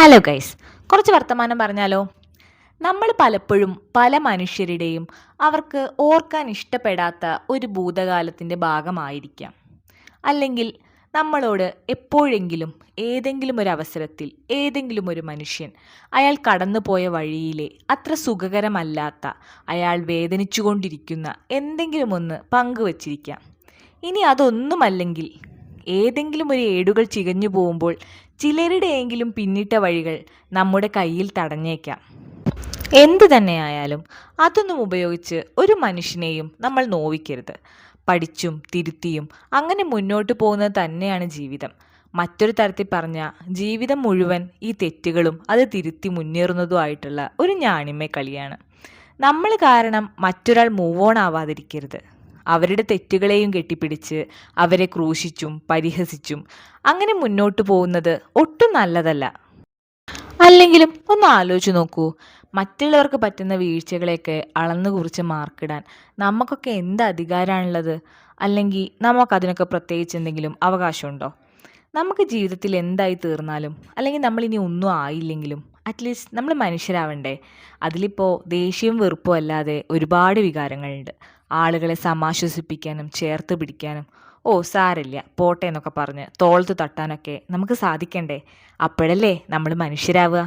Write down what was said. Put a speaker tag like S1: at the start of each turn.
S1: Hello guys, കുറച്ച് വർത്തമാനം പറഞ്ഞാലോ? നമ്മൾ പലപ്പോഴും പല മനുഷ്യരുടെയും അവർക്ക് ഓർക്കാൻ ഇഷ്ടപ്പെടാത്ത ഒരു ഭൂതകാലത്തിൻ്റെ ഭാഗമായിരിക്കാം. അല്ലെങ്കിൽ നമ്മളോട് എപ്പോഴെങ്കിലും ഏതെങ്കിലും ഒരു അവസരത്തിൽ ഏതെങ്കിലും ഒരു മനുഷ്യൻ അയാൾ കടന്നുപോയ വഴിയിലെ അത്ര സുഖകരമല്ലാത്ത, അയാൾ വേദനിച്ചുകൊണ്ടിരിക്കുന്ന എന്തെങ്കിലും ഒന്ന് പങ്കുവച്ചിരിക്കാം. ഇനി അതൊന്നുമല്ലെങ്കിൽ ഏതെങ്കിലും ഒരു ഏടുകൾ ചികഞ്ഞു പോകുമ്പോൾ ചിലരുടെയെങ്കിലും പിന്നിട്ട വഴികൾ നമ്മുടെ കയ്യിൽ തടഞ്ഞേക്കാം. എന്തു തന്നെയായാലും അതൊന്നും ഉപയോഗിച്ച് ഒരു മനുഷ്യനെയും നമ്മൾ നോവിക്കരുത്. പഠിച്ചും തിരുത്തിയും അങ്ങനെ മുന്നോട്ട് പോകുന്നത് തന്നെയാണ് ജീവിതം. മറ്റൊരു തരത്തിൽ പറഞ്ഞാൽ ജീവിതം മുഴുവൻ ഈ തെറ്റുകളും അത് തിരുത്തി മുന്നേറുന്നതുമായിട്ടുള്ള ഒരു ഞാണിമ്മ കളിയാണ്. നമ്മൾ കാരണം മറ്റൊരാൾ മൂവ് ഓൺ ആവാതിരിക്കരുത്. അവരുടെ തെറ്റുകളെയും കെട്ടിപ്പിടിച്ച് അവരെ ക്രൂശിച്ചും പരിഹസിച്ചും അങ്ങനെ മുന്നോട്ട് പോകുന്നത് ഒട്ടും നല്ലതല്ല. അല്ലെങ്കിലും ഒന്ന് ആലോചിച്ച് നോക്കൂ, മറ്റുള്ളവർക്ക് പറ്റുന്ന വീഴ്ചകളെയൊക്കെ അളന്നു കുറിച്ച് മാർക്കിടാൻ നമുക്കൊക്കെ എന്ത് അധികാരമാണുള്ളത്? അല്ലെങ്കിൽ നമുക്കതിനൊക്കെ പ്രത്യേകിച്ച് എന്തെങ്കിലും അവകാശമുണ്ടോ? നമുക്ക് ജീവിതത്തിൽ എന്തായി തീർന്നാലും അല്ലെങ്കിൽ നമ്മളിനി ഒന്നും ആയില്ലെങ്കിലും അറ്റ്ലീസ്റ്റ് നമ്മൾ മനുഷ്യരാവണ്ടേ? അതിലിപ്പോൾ ദേഷ്യവും വെറുപ്പും അല്ലാതെ ഒരുപാട് വികാരങ്ങളുണ്ട്. ആളുകളെ സമാശ്വസിപ്പിക്കാനും ചേർത്ത് പിടിക്കാനും ഓ സാരമില്ല പോട്ടെ എന്നൊക്കെ പറഞ്ഞ് തോളത്ത് തട്ടാനൊക്കെ നമുക്ക് സാധിക്കണ്ടേ? അപ്പോഴല്ലേ നമ്മൾ മനുഷ്യരാവുക.